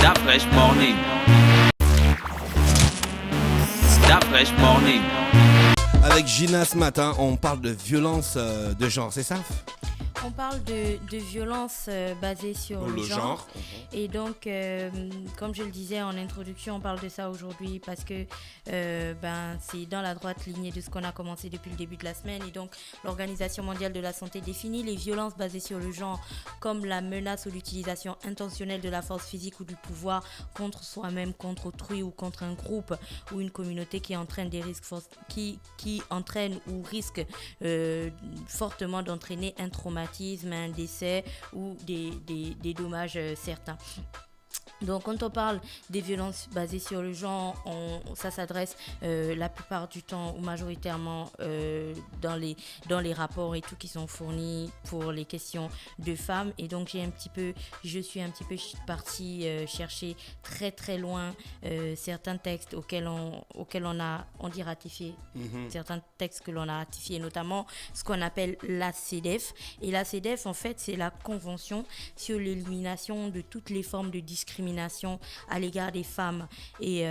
That Fresh Morning. That Fresh Morning. Avec Gina ce matin, on parle de violence de genre, c'est ça? On parle de violence basée sur le genre. Et donc, comme je le disais en introduction, on parle de ça aujourd'hui parce que c'est dans la droite lignée de ce qu'on a commencé depuis le début de la semaine. Et donc, l'Organisation mondiale de la santé définit les violences basées sur le genre comme la menace ou l'utilisation intentionnelle de la force physique ou du pouvoir contre soi-même, contre autrui ou contre un groupe ou une communauté qui entraîne des risques qui entraîne ou risque fortement d'entraîner un traumatisme, un décès ou des dommages certains. Donc, quand on parle des violences basées sur le genre, ça s'adresse la plupart du temps ou majoritairement dans les rapports et tout qui sont fournis pour les questions de femmes. Et donc, je suis un petit peu partie chercher très très loin certains textes auxquels on dit ratifier, certains textes que l'on a ratifiés, notamment ce qu'on appelle la CEDEF. Et la CEDEF, en fait, c'est la Convention sur l'élimination de toutes les formes de discrimination à l'égard des femmes. Et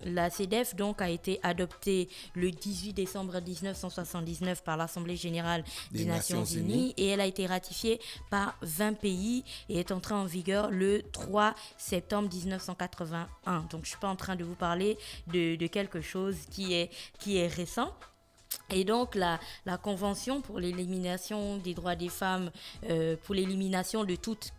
la CEDEF donc a été adoptée le 18 décembre 1979 par l'Assemblée générale des Nations Unies et elle a été ratifiée par 20 pays et est entrée en vigueur le 3 septembre 1981. Donc je ne suis pas en train de vous parler de quelque chose qui est récent. Et donc, la Convention pour l'élimination des droits des femmes, pour l'élimination de toutes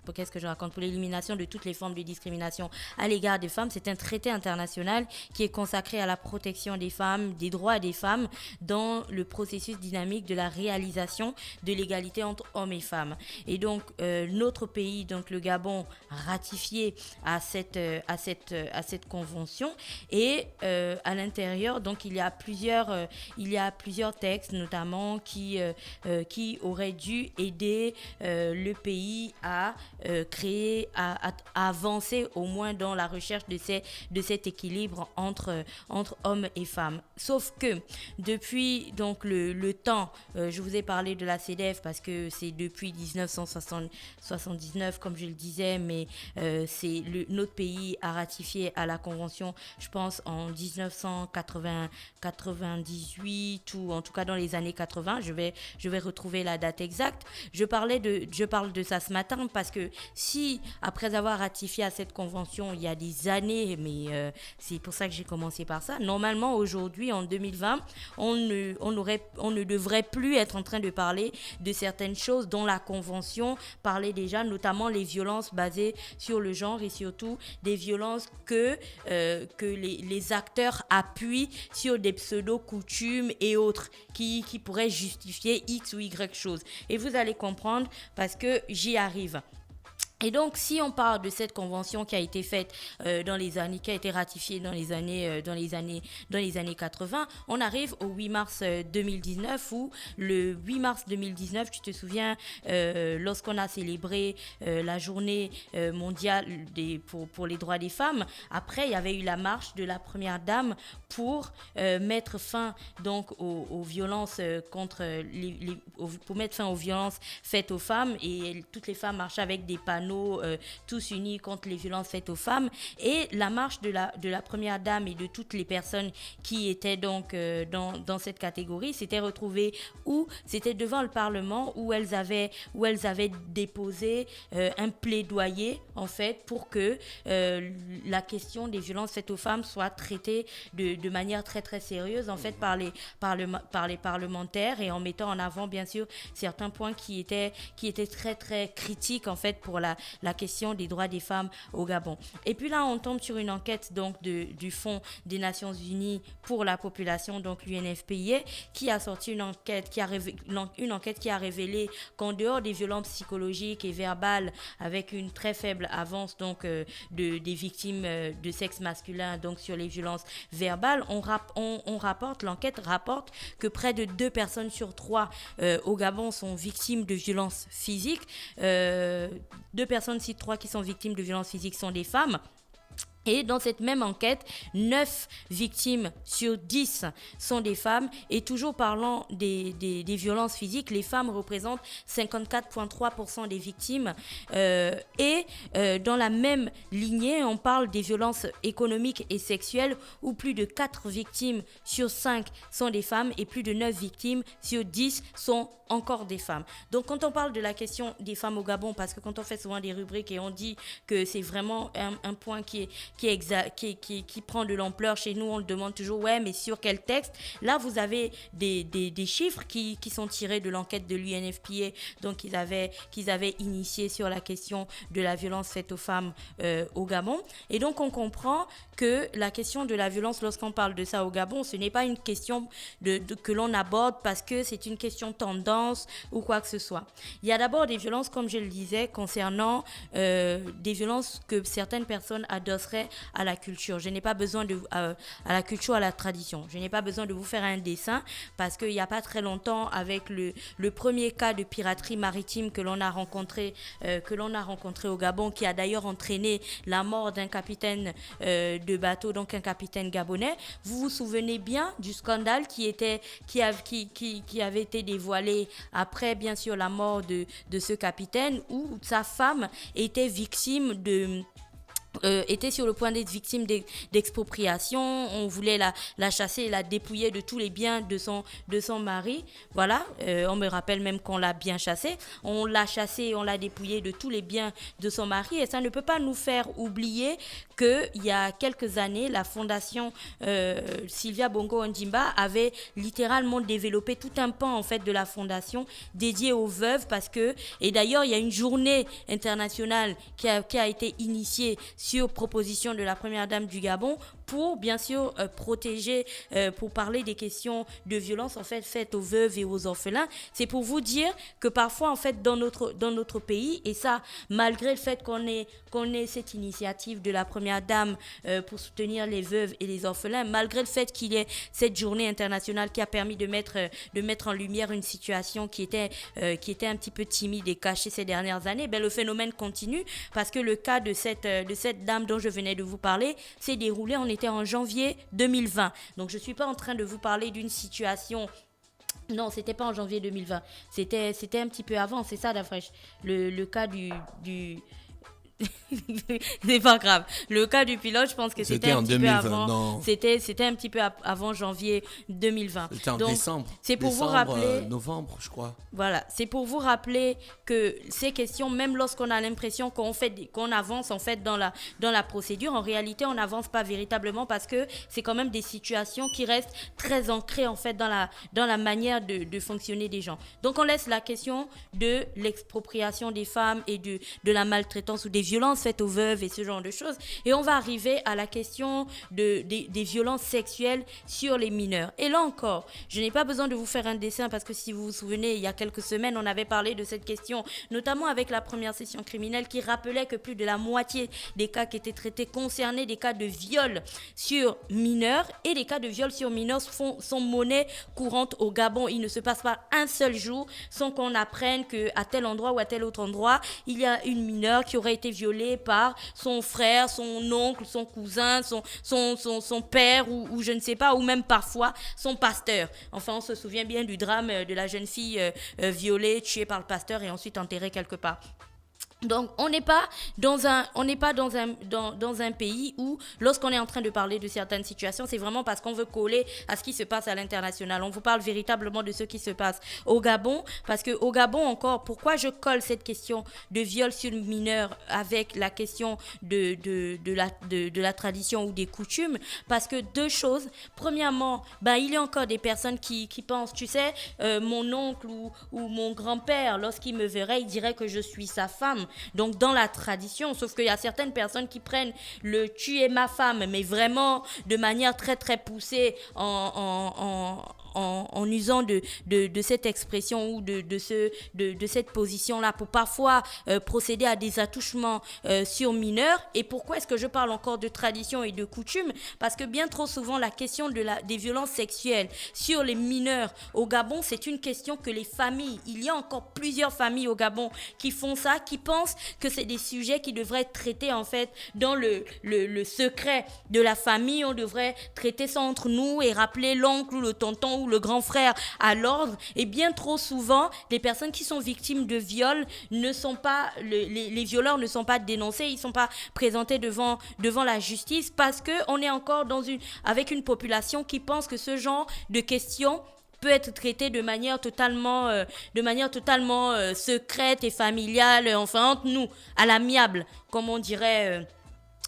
les formes de discrimination à l'égard des femmes, c'est un traité international qui est consacré à la protection des femmes, des droits des femmes dans le processus dynamique de la réalisation de l'égalité entre hommes et femmes. Et donc, notre pays, donc le Gabon, ratifié à cette convention et à l'intérieur, donc il y a plusieurs textes notamment qui auraient dû aider le pays à créer, à avancer au moins dans la recherche de cet équilibre entre hommes et femmes. Sauf que depuis donc le temps, je vous ai parlé de la CEDEF parce que c'est depuis 1979 comme je le disais, mais notre pays a ratifié à la Convention, je pense en 1998 ou en tout cas dans les années 80, je vais retrouver la date exacte. Je parle de ça ce matin parce que si, après avoir ratifié à cette convention il y a des années, mais c'est pour ça que j'ai commencé par ça, normalement aujourd'hui, en 2020, on ne devrait plus être en train de parler de certaines choses dont la convention parlait déjà, notamment les violences basées sur le genre et surtout des violences que les acteurs appuient sur des pseudo-coutumes et autres qui pourraient justifier X ou Y chose. Et vous allez comprendre parce que j'y arrive. Et donc, si on parle de cette convention qui a été faite qui a été ratifiée dans les années 80, on arrive au 8 mars 2019 où le 8 mars 2019, tu te souviens, lorsqu'on a célébré la journée mondiale pour les droits des femmes, après il y avait eu la marche de la première dame pour mettre fin donc aux violences pour mettre fin aux violences faites aux femmes et toutes les femmes marchaient avec des panneaux tous unis contre les violences faites aux femmes et la marche de la première dame et de toutes les personnes qui étaient donc dans cette catégorie s'étaient retrouvées où c'était devant le Parlement où elles avaient déposé un plaidoyer en fait pour que la question des violences faites aux femmes soit traitée de manière très très sérieuse en fait par les parlementaires et en mettant en avant bien sûr certains points qui étaient très très critiques en fait pour la question des droits des femmes au Gabon. Et puis là, on tombe sur une enquête donc du Fonds des Nations Unies pour la population, donc l'UNFPA, qui a sorti une enquête qui a révélé qu'en dehors des violences psychologiques et verbales, avec une très faible avance donc des victimes de sexe masculin, donc sur les violences verbales, l'enquête rapporte que près de 2 personnes sur 3 au Gabon sont victimes de violences physiques. 2 personnes sur 3 qui sont victimes de violences physiques sont des femmes. Et dans cette même enquête, 9 victimes sur 10 sont des femmes. Et toujours parlant des violences physiques, les femmes représentent 54,3% des victimes. Dans la même lignée, on parle des violences économiques et sexuelles où plus de 4 victimes sur 5 sont des femmes et plus de 9 victimes sur 10 sont encore des femmes. Donc quand on parle de la question des femmes au Gabon, parce que quand on fait souvent des rubriques et on dit que c'est vraiment un point qui prend de l'ampleur chez nous, on le demande toujours, ouais, mais sur quel texte? Là, vous avez des chiffres qui sont tirés de l'enquête de l'UNFPA, donc qu'ils avaient initié sur la question de la violence faite aux femmes au Gabon. Et donc, on comprend que la question de la violence, lorsqu'on parle de ça au Gabon, ce n'est pas une question que l'on aborde parce que c'est une question tendance ou quoi que ce soit. Il y a d'abord des violences, comme je le disais, concernant des violences que certaines personnes adosseraient à la culture. Je n'ai pas besoin à la culture, à la tradition. Je n'ai pas besoin de vous faire un dessin parce qu'il n'y a pas très longtemps, avec le premier cas de piraterie maritime que l'on a rencontré au Gabon, qui a d'ailleurs entraîné la mort d'un capitaine de bateau, donc un capitaine gabonais. Vous vous souvenez bien du scandale qui avait été dévoilé après, bien sûr, la mort de ce capitaine, où sa femme était victime était sur le point d'être victime d'expropriation. On voulait la chasser et la dépouiller de tous les biens de son mari. Voilà, on me rappelle même qu'on l'a bien chassée. On l'a chassée et on l'a dépouillée de tous les biens de son mari. Et ça ne peut pas nous faire oublier qu'il y a quelques années, la fondation Sylvia Bongo Ondimba avait littéralement développé tout un pan en fait de la fondation dédié aux veuves, et d'ailleurs il y a une journée internationale qui a été initiée sur proposition de la première dame du Gabon pour bien sûr protéger, pour parler des questions de violence en fait faites aux veuves et aux orphelins. C'est pour vous dire que parfois en fait dans notre pays, et ça malgré le fait qu'on ait cette initiative de la première dame pour soutenir les veuves et les orphelins, malgré le fait qu'il y ait cette journée internationale qui a permis de mettre en lumière une situation qui était un petit peu timide et cachée ces dernières années, le phénomène continue, parce que le cas de cette dame dont je venais de vous parler s'est déroulé, on était en janvier 2020. Donc je ne suis pas en train de vous parler d'une situation... Non, c'était pas en janvier 2020. C'était un petit peu avant, c'est ça, Dafresh. Le cas du... C'est pas grave. Le cas du pilote, je pense que c'était un petit 2020, peu avant. Non. C'était un petit peu avant janvier 2020. C'était en décembre. C'est pour vous rappeler. Novembre, je crois. Voilà, c'est pour vous rappeler que ces questions, même lorsqu'on a l'impression qu'on avance en fait dans la procédure, en réalité, on n'avance pas véritablement parce que c'est quand même des situations qui restent très ancrées en fait dans la manière de fonctionner des gens. Donc on laisse la question de l'expropriation des femmes et de la maltraitance ou des violences faites aux veuves et ce genre de choses. Et on va arriver à la question des violences sexuelles sur les mineurs. Et là encore, je n'ai pas besoin de vous faire un dessin parce que si vous vous souvenez, il y a quelques semaines, on avait parlé de cette question, notamment avec la première session criminelle qui rappelait que plus de la moitié des cas qui étaient traités concernaient des cas de viol sur mineurs, et les cas de viol sur mineurs sont monnaie courante au Gabon. Il ne se passe pas un seul jour sans qu'on apprenne qu'à tel endroit ou à tel autre endroit, il y a une mineure qui aurait été violée par son frère, son oncle, son cousin, son père ou je ne sais pas, ou même parfois son pasteur. Enfin, on se souvient bien du drame de la jeune fille violée, tuée par le pasteur et ensuite enterrée quelque part. Donc, on n'est pas dans un pays où, lorsqu'on est en train de parler de certaines situations, c'est vraiment parce qu'on veut coller à ce qui se passe à l'international. On vous parle véritablement de ce qui se passe au Gabon, parce que au Gabon encore, pourquoi je colle cette question de viol sur mineur avec la question de la tradition ou des coutumes? Parce que deux choses. Premièrement, il y a encore des personnes qui pensent, tu sais, mon oncle ou mon grand-père, lorsqu'il me verrait, il dirait que je suis sa femme. Donc dans la tradition, sauf qu'il y a certaines personnes qui prennent le « tu es ma femme », mais vraiment de manière très très poussée en en usant de cette expression ou de cette position-là pour parfois procéder à des attouchements sur mineurs. Et pourquoi est-ce que je parle encore de tradition et de coutume? Parce que bien trop souvent, la question des violences sexuelles sur les mineurs au Gabon, c'est une question que les familles, il y a encore plusieurs familles au Gabon qui font ça, qui pensent que c'est des sujets qui devraient être traités en fait dans le secret de la famille. On devrait traiter ça entre nous et rappeler l'oncle ou le tonton ou le grand frère à l'ordre. Et bien trop souvent, les personnes qui sont victimes de viol ne sont pas, les violeurs ne sont pas dénoncés, ils ne sont pas présentés devant la justice parce qu'on est encore avec une population qui pense que ce genre de questions peut être traité de manière totalement secrète et familiale, enfin entre nous, à l'amiable, comme on dirait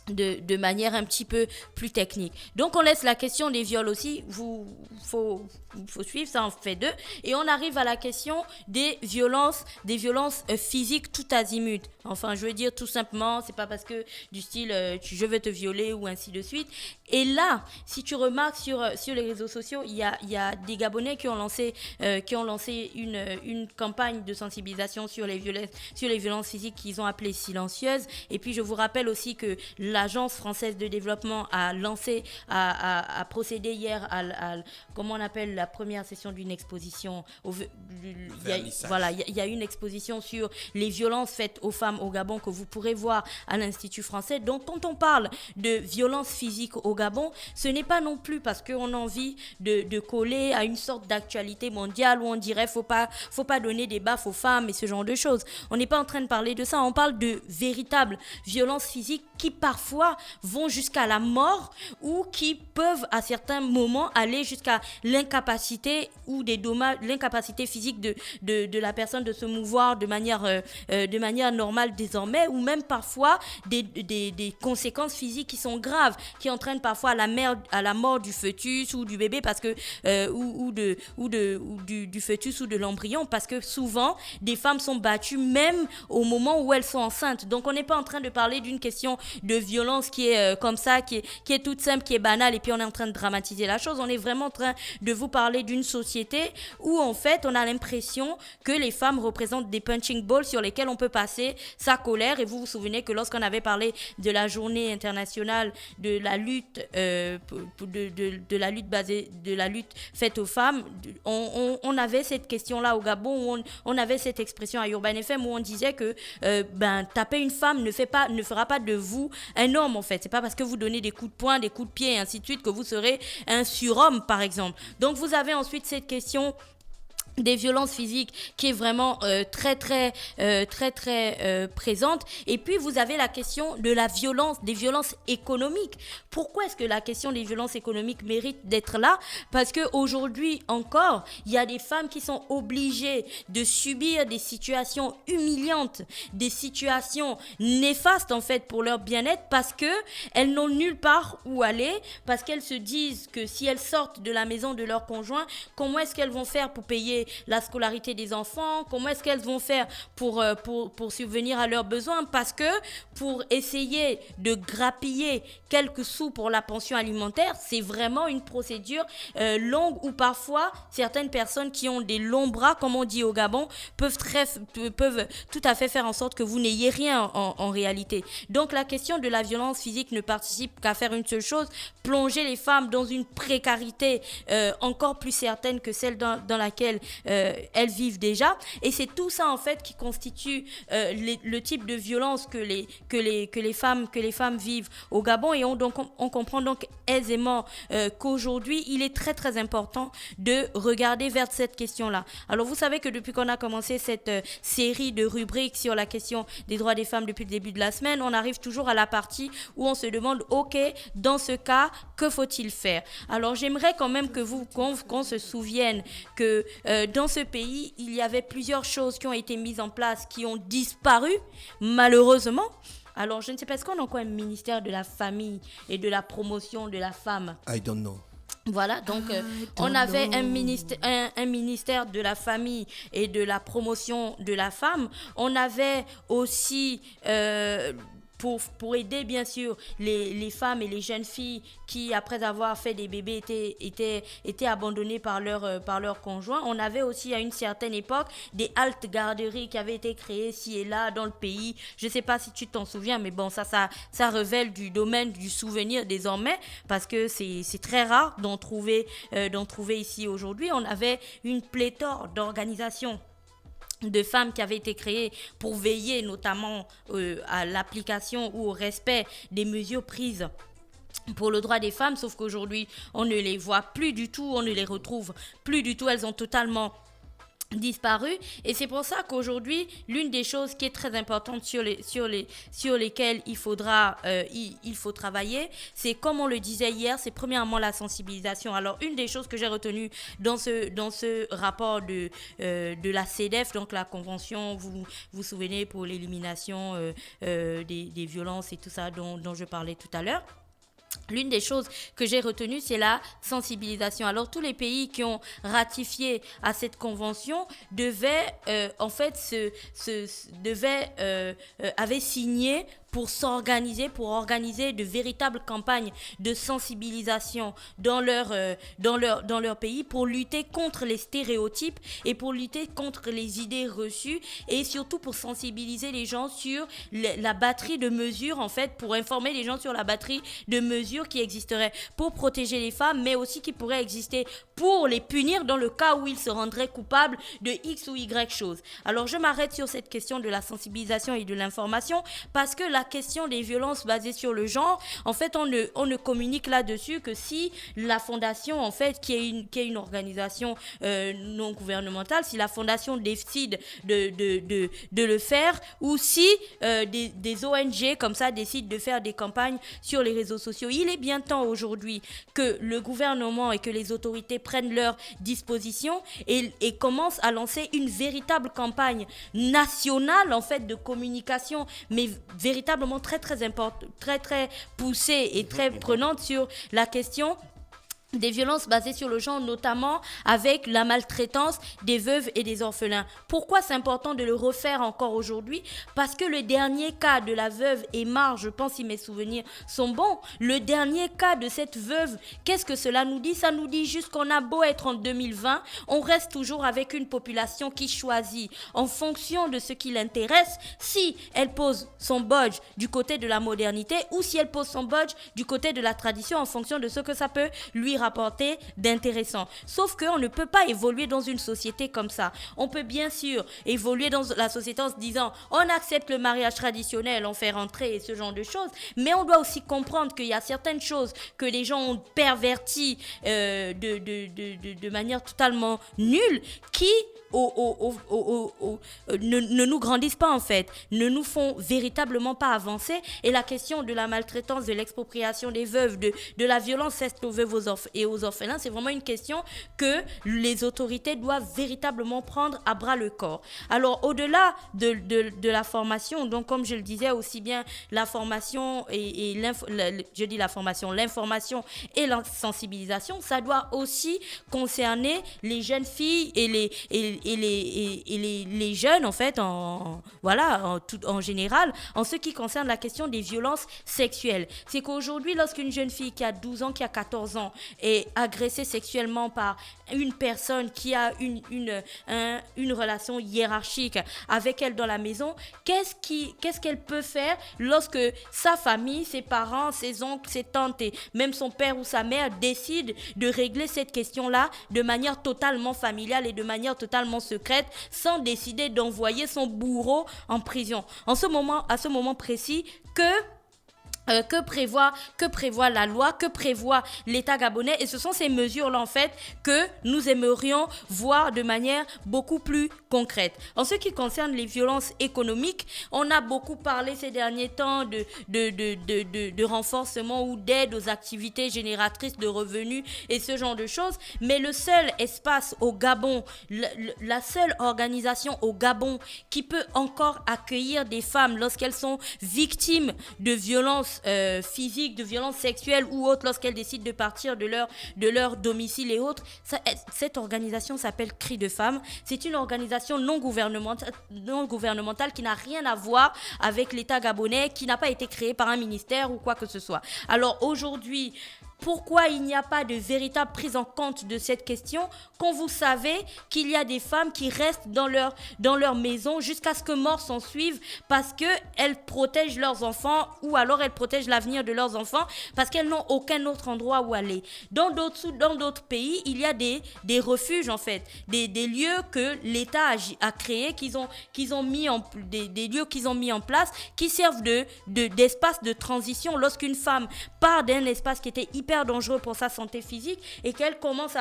de manière un petit peu plus technique. Donc on laisse la question des viols aussi, faut suivre, ça en fait deux, et on arrive à la question des violences physiques tout azimut. Enfin, je veux dire tout simplement, c'est pas parce que du style je veux te violer ou ainsi de suite. Et là, si tu remarques sur les réseaux sociaux, il y a des Gabonais qui ont lancé une campagne de sensibilisation sur les violences physiques qu'ils ont appelées silencieuses. Et puis je vous rappelle aussi que l'Agence française de développement a procédé hier à comment on appelle la première session d'une exposition. Il y a une exposition sur les violences faites aux femmes au Gabon que vous pourrez voir à l'Institut français. Donc quand on parle de violences physiques au Gabon, ce n'est pas non plus parce qu'on a envie de coller à une sorte d'actualité mondiale où on dirait faut pas donner des baffes aux femmes et ce genre de choses. On n'est pas en train de parler de ça, on parle de véritables violences physiques qui parfois vont jusqu'à la mort ou qui peuvent à certains moments aller jusqu'à l'incapacité ou l'incapacité physique de la personne de se mouvoir de manière normale désormais, ou même parfois des conséquences physiques qui sont graves, qui entraînent parfois à la mort du fœtus ou du bébé parce que du fœtus ou de l'embryon, parce que souvent des femmes sont battues même au moment où elles sont enceintes. Donc on n'est pas en train de parler d'une question de violence qui est comme ça, qui est toute simple, qui est banale, et puis on est en train de dramatiser la chose. On est vraiment en train de vous parler d'une société où en fait on a l'impression que les femmes représentent des punching balls sur lesquels on peut passer sa colère. Et vous vous souvenez que lorsqu'on avait parlé de la journée internationale de la lutte de la lutte faite aux femmes, on avait cette question-là au Gabon, où on avait cette expression à Urban FM où on disait que taper une femme ne fera pas de vous un homme en fait. C'est pas parce que vous donnez des coups de poing, des coups de pied et ainsi de suite que vous serez un surhomme par exemple. Donc vous avez ensuite cette question des violences physiques qui est vraiment très présente. Et puis vous avez la question de des violences économiques. Pourquoi est-ce que la question des violences économiques mérite d'être là? Parce qu'aujourd'hui encore, il y a des femmes qui sont obligées de subir des situations humiliantes, des situations néfastes en fait pour leur bien-être, parce qu'elles n'ont nulle part où aller, parce qu'elles se disent que si elles sortent de la maison de leur conjoint, comment est-ce qu'elles vont faire pour payer la scolarité des enfants, comment est-ce qu'elles vont faire pour subvenir à leurs besoins, parce que pour essayer de grappiller quelques sous pour la pension alimentaire, c'est vraiment une procédure longue, où parfois certaines personnes qui ont des longs bras, comme on dit au Gabon, peuvent tout à fait faire en sorte que vous n'ayez rien en réalité. Donc la question de la violence physique ne participe qu'à faire une seule chose: plonger les femmes dans une précarité encore plus certaine que celle dans laquelle elles vivent déjà. Et c'est tout ça en fait qui constitue le type de violence que les femmes vivent au Gabon. Et on comprend donc aisément qu'aujourd'hui il est très très important de regarder vers cette question-là. Alors vous savez que depuis qu'on a commencé cette série de rubriques sur la question des droits des femmes depuis le début de la semaine, on arrive toujours à la partie où on se demande ok, dans ce cas, que faut-il faire? Alors j'aimerais quand même qu'on se souvienne que dans ce pays, il y avait plusieurs choses qui ont été mises en place, qui ont disparu, malheureusement. Alors, je ne sais pas, est-ce qu'on a encore un ministère de la famille et de la promotion de la femme? I don't know. Voilà, donc on avait un ministère de la famille et de la promotion de la femme. On avait aussi pour aider bien sûr les femmes et les jeunes filles qui, après avoir fait des bébés, étaient abandonnées par leur conjoint. On avait aussi à une certaine époque des haltes garderies qui avaient été créées ci et là dans le pays. Je ne sais pas si tu t'en souviens, mais bon, ça relève du domaine du souvenir désormais, parce que c'est très rare d'en trouver ici aujourd'hui. On avait une pléthore d'organisations de femmes qui avaient été créées pour veiller notamment à l'application ou au respect des mesures prises pour le droit des femmes, sauf qu'aujourd'hui, on ne les voit plus du tout, on ne les retrouve plus du tout, elles ont totalement disparu. Et c'est pour ça qu'aujourd'hui, l'une des choses qui est très importante sur lesquelles il faut travailler, c'est, comme on le disait hier, c'est premièrement la sensibilisation. Alors, une des choses que j'ai retenues dans ce rapport de la CEDEF, donc la convention, vous vous souvenez, pour l'élimination des violences et tout ça dont je parlais tout à l'heure. L'une des choses que j'ai retenues, c'est la sensibilisation. Alors, tous les pays qui ont ratifié à cette convention avaient signé pour organiser de véritables campagnes de sensibilisation dans leur pays, pour lutter contre les stéréotypes et pour lutter contre les idées reçues, et surtout pour sensibiliser les gens sur la batterie de mesures, en fait, pour informer les gens sur la batterie de mesures qui existeraient pour protéger les femmes, mais aussi qui pourraient exister pour les punir dans le cas où ils se rendraient coupables de X ou Y choses. Alors, je m'arrête sur cette question de la sensibilisation et de l'information, parce que la question des violences basées sur le genre, en fait, on ne communique là-dessus que si la fondation, en fait, qui est une organisation non gouvernementale, si la fondation décide de le faire, ou si des ONG comme ça décident de faire des campagnes sur les réseaux sociaux. Il est bien temps aujourd'hui que le gouvernement et que les autorités prennent leurs dispositions et commencent à lancer une véritable campagne nationale, en fait, de communication, mais véritablement très importante, très poussée et très prenante sur la question des violences basées sur le genre, notamment avec la maltraitance des veuves et des orphelins. Pourquoi c'est important de le refaire encore aujourd'hui? Parce que le dernier cas de la veuve Aymar, je pense si mes souvenirs sont bons, le dernier cas de cette veuve, qu'est-ce que cela nous dit? Ça nous dit juste qu'on a beau être en 2020, on reste toujours avec une population qui choisit en fonction de ce qui l'intéresse, si elle pose son bodge du côté de la modernité ou si elle pose son bodge du côté de la tradition, en fonction de ce que ça peut lui rapporter d'intéressant. Sauf qu'on ne peut pas évoluer dans une société comme ça. On peut bien sûr évoluer dans la société en se disant on accepte le mariage traditionnel, on fait rentrer ce genre de choses, mais on doit aussi comprendre qu'il y a certaines choses que les gens ont perverties de manière totalement nulle, qui ne nous grandissent pas, en fait, ne nous font véritablement pas avancer. Et la question de la maltraitance, de l'expropriation des veuves, de la violence faite aux veuves et aux orphelins, c'est vraiment une question que les autorités doivent véritablement prendre à bras le corps. Alors, au-delà de la formation, donc comme je le disais, aussi bien la formation l'information et la sensibilisation, ça doit aussi concerner les jeunes filles et les jeunes, en fait, en général, en ce qui concerne la question des violences sexuelles. C'est qu'aujourd'hui, lorsqu'une jeune fille qui a 12 ans, qui a 14 ans, est agressée sexuellement par une personne qui a une relation hiérarchique avec elle dans la maison, qu'est-ce qu'elle peut faire lorsque sa famille, ses parents, ses oncles, ses tantes et même son père ou sa mère décident de régler cette question-là de manière totalement familiale et de manière totalement secrète, sans décider d'envoyer son bourreau en prison. À ce moment précis, que prévoit la loi, que prévoit l'État gabonais, et ce sont ces mesures-là, en fait, que nous aimerions voir de manière beaucoup plus concrète. En ce qui concerne les violences économiques, on a beaucoup parlé ces derniers temps de renforcement ou d'aide aux activités génératrices de revenus et ce genre de choses, mais le seul espace au Gabon, la seule organisation au Gabon qui peut encore accueillir des femmes lorsqu'elles sont victimes de violences violences physiques, de violences sexuelles ou autres lorsqu'elles décident de partir de leur domicile et autres. Cette organisation s'appelle Cris de Femmes. C'est une organisation non gouvernementale qui n'a rien à voir avec l'État gabonais, qui n'a pas été créée par un ministère ou quoi que ce soit. Alors aujourd'hui, pourquoi il n'y a pas de véritable prise en compte de cette question quand vous savez qu'il y a des femmes qui restent dans leur maison jusqu'à ce que mort s'en suive parce qu'elles protègent leurs enfants ou alors elles protègent l'avenir de leurs enfants parce qu'elles n'ont aucun autre endroit où aller. Dans d'autres pays, il y a des refuges en fait, des lieux que l'État a créés, des lieux qu'ils ont mis en place qui servent d'espace de transition lorsqu'une femme part d'un espace qui était hyper dangereux pour sa santé physique et qu'elle commence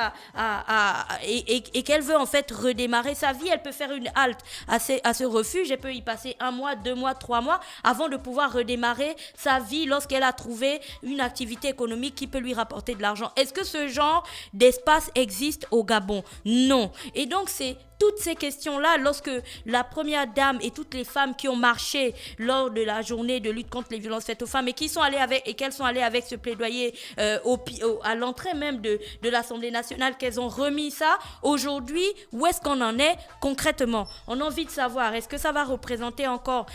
et qu'elle veut en fait redémarrer sa vie, elle peut faire une halte à ce refuge, elle peut y passer 1 mois, 2 mois, 3 mois avant de pouvoir redémarrer sa vie lorsqu'elle a trouvé une activité économique qui peut lui rapporter de l'argent. Est-ce que ce genre d'espace existe au Gabon? Non. Et donc c'est toutes ces questions-là, lorsque la première dame et toutes les femmes qui ont marché lors de la journée de lutte contre les violences faites aux femmes et qu'elles sont allées avec ce plaidoyer à l'entrée même de l'Assemblée nationale, qu'elles ont remis ça, aujourd'hui, où est-ce qu'on en est concrètement? On a envie de savoir, est-ce que ça va représenter encore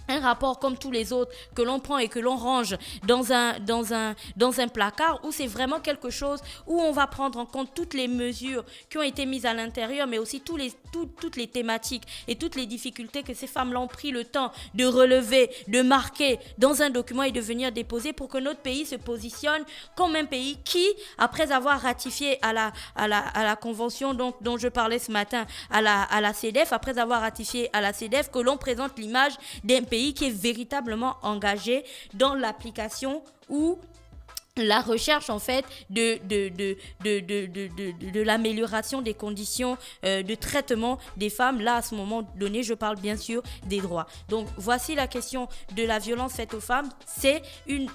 un rapport comme tous les autres que l'on prend et que l'on range dans un placard, où c'est vraiment quelque chose où on va prendre en compte toutes les mesures qui ont été mises à l'intérieur, mais aussi toutes les thématiques et toutes les difficultés que ces femmes-là ont pris le temps de relever, de marquer dans un document et de venir déposer pour que notre pays se positionne comme un pays qui, après avoir ratifié à la convention dont je parlais ce matin, à la CEDEF, après avoir ratifié à la CEDEF, que l'on présente l'image d'un pays qui est véritablement engagé dans l'application ou la recherche en fait de l'amélioration des conditions de traitement des femmes. Là, à ce moment donné, je parle bien sûr des droits. Donc, voici la question de la violence faite aux femmes. C'est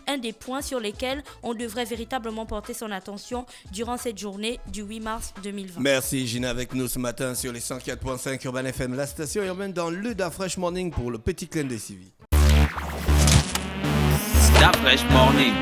un des points sur lesquels on devrait véritablement porter son attention durant cette journée du 8 mars 2020. Merci Gina avec nous ce matin sur les 104.5 Urban FM, la station urbaine dans le Da Fresh Morning pour le petit clin des civis. Da Fresh Morning.